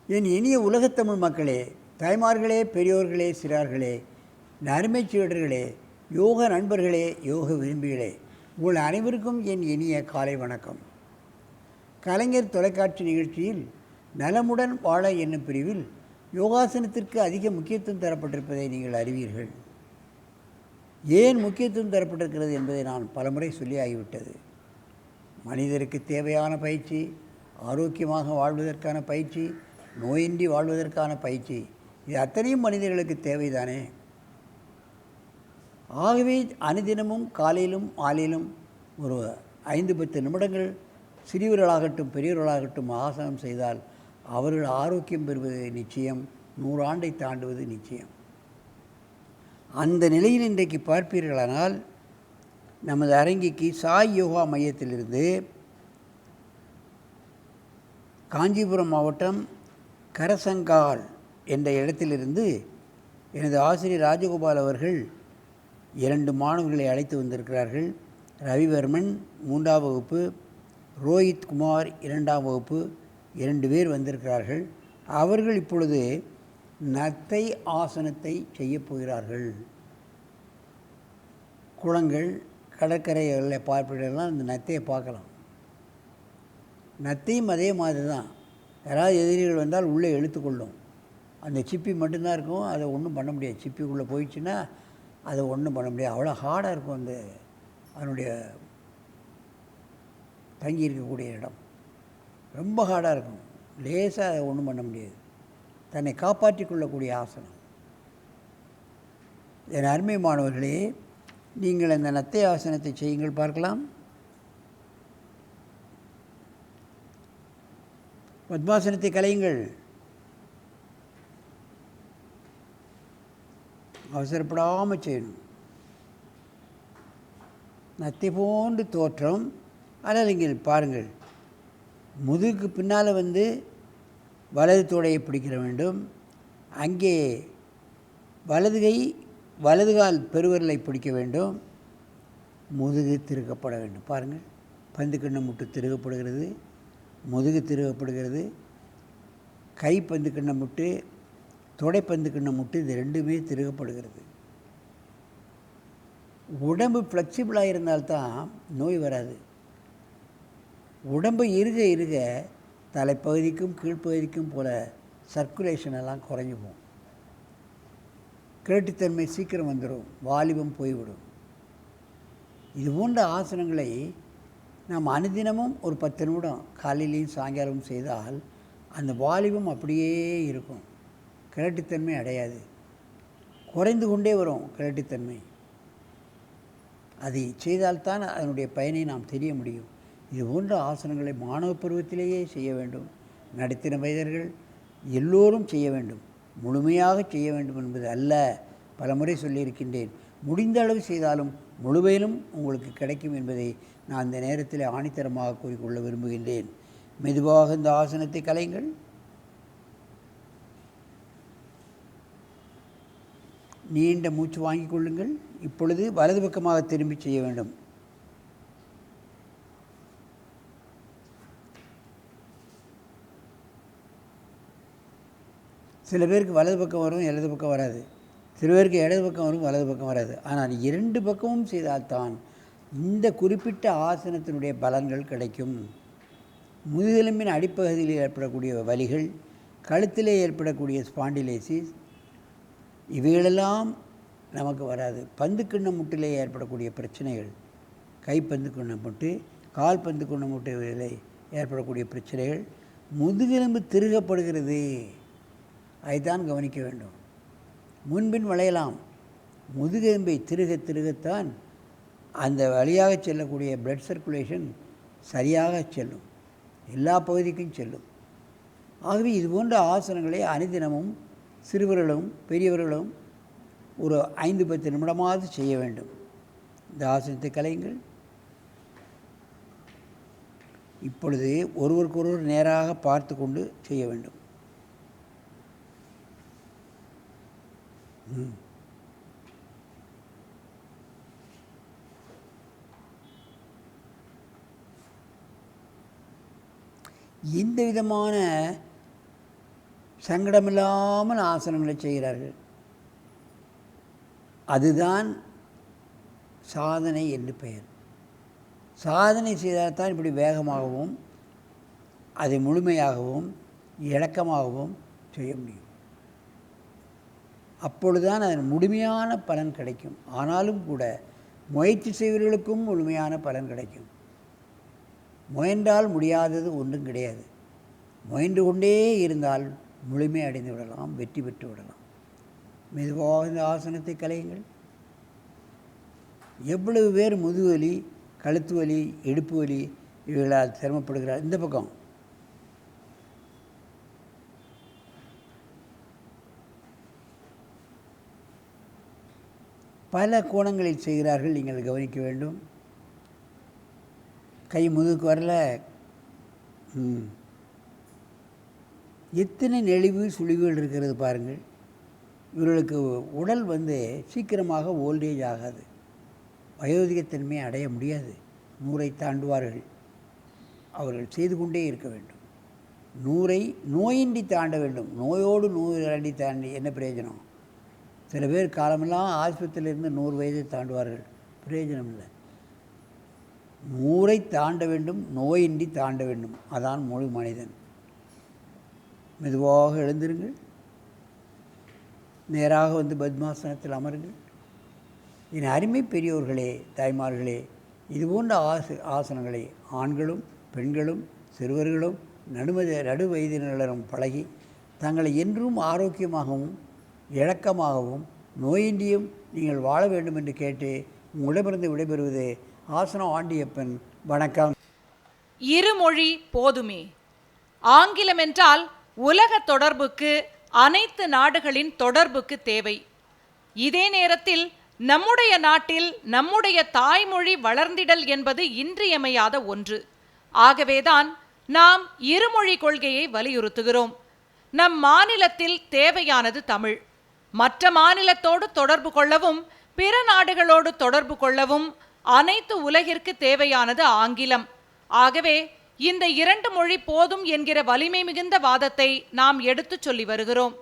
என் இனிய உலகத்தமிழ் மக்களே, தாய்மார்களே, பெரியோர்களே, சிறார்களே, அருமைச் சீடர்களே, யோக நண்பர்களே, யோக விரும்பிகளே, உங்கள் அனைவருக்கும் என் இனிய காலை வணக்கம். கலைஞர் தொலைக்காட்சி நிகழ்ச்சியில் நலமுடன் வாழ என்னும் பிரிவில் யோகாசனத்திற்கு அதிக முக்கியத்துவம் தரப்பட்டிருப்பதை நீங்கள் அறிவீர்கள். ஏன் முக்கியத்துவம் தரப்பட்டிருக்கிறது என்பதை நான் பலமுறை சொல்லி ஆகிவிட்டது. மனிதருக்கு தேவையான பயிற்சி, ஆரோக்கியமாக வாழ்வதற்கான பயிற்சி, நோயின்றி வாழ்வதற்கான பயிற்சி, இது அத்தனையும் மனிதர்களுக்கு தேவைதானே. ஆகவே அனுதினமும் காலையிலும் மாலையிலும் ஒரு 5-10 நிமிடங்கள் சிறியவர்களாகட்டும் பெரியவர்களாகட்டும் ஆசனம் செய்தால் அவர்கள் ஆரோக்கியம் பெறுவது நிச்சயம், 100 ஆண்டை தாண்டுவது நிச்சயம். அந்த நிலையில் இன்றைக்கு பார்ப்பீர்களானால் நமது அரங்கிக்கு சாய் யோகா மையத்திலிருந்து காஞ்சிபுரம் மாவட்டம் கரசங்கால் என்ற இடத்திலிருந்து எனது ஆசிரியர் ராஜகோபால் அவர்கள் 2 மாணவர்களை அழைத்து வந்திருக்கிறார்கள். ரவிவர்மன் 3ஆம் வகுப்பு, ரோஹித் குமார் 2ஆம் வகுப்பு, 2 பேர் வந்திருக்கிறார்கள். அவர்கள் இப்பொழுது நத்தை ஆசனத்தை செய்யப் போகிறார்கள். குளங்கள், கடற்கரைகளில் பார்ப்பீர்கள்லாம் இந்த நத்தையை பார்க்கலாம். நத்தையும் அதே மாதிரி தான். யாராவது எதிரிகள் வந்தால் உள்ளே இழுத்துக்கொள்ளும். அந்த சிப்பி மட்டும்தான் இருக்கும், அதை ஒன்றும் பண்ண முடியாது. சிப்பிக்குள்ளே போயிடுச்சுன்னா அதை ஒன்றும் பண்ண முடியாது. அவ்வளோ ஹார்டாக இருக்கும் அந்த அதனுடைய தங்கி இருக்கக்கூடிய இடம். ரொம்ப ஹார்டாக இருக்கும். லேசாக அதை ஒன்றும் பண்ண முடியாது. தன்னை காப்பாற்றி கொள்ளக்கூடிய ஆசனம். என் அருமை மாணவர்களே, நீங்கள் அந்த நத்தை ஆசனத்தை செய்யுங்கள் பார்க்கலாம். பத்மாசனத்தை கலையுங்கள். அவசரப்படாமல் செய்யணும். நத்தை போன்று தோற்றம். ஆனால் நீங்கள் பாருங்கள், முதுகுக்கு பின்னால் வலது தோடையை பிடிக்கிற வேண்டும். அங்கே வலது கை வலது கால் பெருவிரலை பிடிக்க வேண்டும். முதுகு திருகப்பட வேண்டும். பாருங்கள், பந்து கிண்ணம் முட்டு திருகப்படுகிறது, முதுகு திருகப்படுகிறது. கை பந்து கிண்ணம் முட்டு, தொடைப்பந்து கிண்ணம் முட்டு, இது 2மே திருகப்படுகிறது. உடம்பு ஃப்ளெக்சிபிளாக இருந்தால்தான் நோய் வராது. உடம்பு இருக இருக தலைப்பகுதிக்கும் கீழ்ப்பகுதிக்கும் போல சர்க்குலேஷன் எல்லாம் குறைஞ்சி போகும். கேட்டுத்தன்மை சீக்கிரம் வந்துடும், வாலிபம் போய்விடும். இது போன்ற ஆசனங்களை நாம் அனுதினமும் ஒரு 10 நிமிடம் காலையிலையும் சாயங்காலமும் செய்தால் அந்த வாலிபம் அப்படியே இருக்கும். கிழட்டுத்தன்மை அடையாது, குறைந்து கொண்டே வரும் கிழட்டுத்தன்மை. அதை செய்தால்தான் அதனுடைய பயனை நாம் தெரிய முடியும். இது போன்ற ஆசனங்களை மாணவ பருவத்திலேயே செய்ய வேண்டும். நடுத்தர வயதர்கள் எல்லோரும் செய்ய வேண்டும். முழுமையாக செய்ய வேண்டும் என்பது அல்ல. பலமுறை சொல்லியிருக்கின்றேன். முடிந்த அளவு செய்தாலும் முழுமையிலும் உங்களுக்கு கிடைக்கும் என்பதை நான் இந்த நேரத்தில் ஆணித்தரமாக கூறிக்கொள்ள விரும்புகின்றேன். மெதுவாக இந்த ஆசனத்தை கலையுங்கள். நீண்ட மூச்சு வாங்கிக் கொள்ளுங்கள். இப்பொழுது வலது பக்கமாக திரும்பி செய்ய வேண்டும். சில பேருக்கு வலது பக்கம் வரும், இடது பக்கம் வராது. சில பேருக்கு இடது பக்கம் வரும், வலது பக்கம் வராது. ஆனால் 2 பக்கமும் செய்தால்தான் இந்த குறிப்பிட்ட ஆசனத்தினுடைய பலன்கள் கிடைக்கும். முதுகெலும்பின் அடிப்பகுதியில் ஏற்படக்கூடிய வலிகள், கழுத்திலே ஏற்படக்கூடிய ஸ்பாண்டிலைசிஸ், இவைகளெல்லாம் நமக்கு வராது. பந்து கிண்ணம் முட்டிலே ஏற்படக்கூடிய பிரச்சனைகள், கைப்பந்து கிண்ணம் முட்டு, கால் பந்து கிண்ணம் முட்டிலே ஏற்படக்கூடிய பிரச்சனைகள், முதுகெலும்பு திருகப்படுகிறது, அதைத்தான் கவனிக்க வேண்டும். முன்பின் வளையலாம். முதுகெலும்பை திருக திருகத்தான் அந்த வழியாக செல்லக்கூடிய பிளட் சர்க்குலேஷன் சரியாக செல்லும், எல்லா பகுதிக்கும் செல்லும். ஆகவே இது போன்ற ஆசனங்களை அனுதினமும் சிறுவர்களும் பெரியவர்களும் ஒரு 5-10 நிமிடமாவது செய்ய வேண்டும். இந்த ஆசனத்தை கலையுங்கள். இப்பொழுது ஒருவருக்கொருவர் நேராக பார்த்து கொண்டு செய்ய வேண்டும். எந்த விதமான சங்கடமில்லாமல் ஆசனங்களை செய்கிறார்கள். அதுதான் சாதனை என்று பெயர். சாதனை செய்தால்தான் இப்படி வேகமாகவும் அதை முழுமையாகவும் இலக்கமாகவும் செய்ய முடியும். அப்பொழுதுதான் அதன் முழுமையான பலன் கிடைக்கும். ஆனாலும் கூட முயற்சி செய்வர்களுக்கும் முழுமையான பலன் கிடைக்கும். முயன்றால் முடியாதது ஒன்றும் கிடையாது. முயன்று கொண்டே இருந்தால் முழுமை அடைந்து விடலாம், வெற்றி பெற்று விடலாம். மெதுவாக இந்த ஆசனத்தை கலையுங்கள். எவ்வளவு பேர் முதுவலி, கழுத்து வலி, இடுப்பு வலி இவர்களால் சிரமப்படுகிறார். இந்த பக்கம் பல கோணங்களில் செய்கிறார்கள், நீங்கள் கவனிக்க வேண்டும். கை முதுகுக்கு வரல, எத்தனை நெளிவு சுழிவுகள் இருக்கிறது பாருங்கள். இவர்களுக்கு உடல் சீக்கிரமாக ஓல்டேஜ் ஆகாது, வயோதிகத்தன்மை அடைய முடியாது. 100 தாண்டுவார்கள். அவர்கள் செய்து கொண்டே இருக்க வேண்டும். 100 நோயின்றி தாண்ட வேண்டும். நோயோடு 100 தாண்டி என்ன பிரயோஜனம்? சில பேர் காலமெல்லாம் ஆஸ்பத்திரியிலிருந்து 100 வயதை தாண்டுவார்கள், பிரயோஜனம் இல்லை. 100 தாண்ட வேண்டும், நோயின்றி தாண்ட வேண்டும். அதான் முழு மனிதன். மெதுவாக எழுந்திருங்கள். நேராக பத்மாசனத்தில் அமருங்கள். என் அருமை பெரியோர்களே, தாய்மார்களே, இதுபோன்ற ஆசனங்களை ஆண்களும் பெண்களும் சிறுவர்களும் நடு வயதினரும் பழகி தங்களை என்றும் ஆரோக்கியமாகவும் இழக்கமாகவும் நோயின்றியும் நீங்கள் வாழ வேண்டும் என்று கேட்டு உங்களிடமிருந்து விடைபெறுவது ஆசனம் ஆண்டியப்பன். வணக்கம். இருமொழி போதுமே. ஆங்கிலம் என்றால் உலக தொடர்புக்கு, அனைத்து நாடுகளின் தொடர்புக்கு தேவை. இதே நேரத்தில் நம்முடைய நாட்டில் நம்முடைய தாய்மொழி வளர்ந்திடல் என்பது இன்றியமையாத ஒன்று. ஆகவேதான் நாம் இருமொழி கொள்கையை வலியுறுத்துகிறோம். நம் மாநிலத்தில் தேவையானது தமிழ். மற்ற மாநிலத்தோடு தொடர்பு கொள்ளவும் பிற நாடுகளோடு தொடர்பு கொள்ளவும் அனைத்து உலகிற்கு தேவையானது ஆங்கிலம். ஆகவே இந்த 2 மொழி போதும் என்கிற வலிமை மிகுந்த வாதத்தை நாம் எடுத்துச் சொல்லி வருகிறோம்.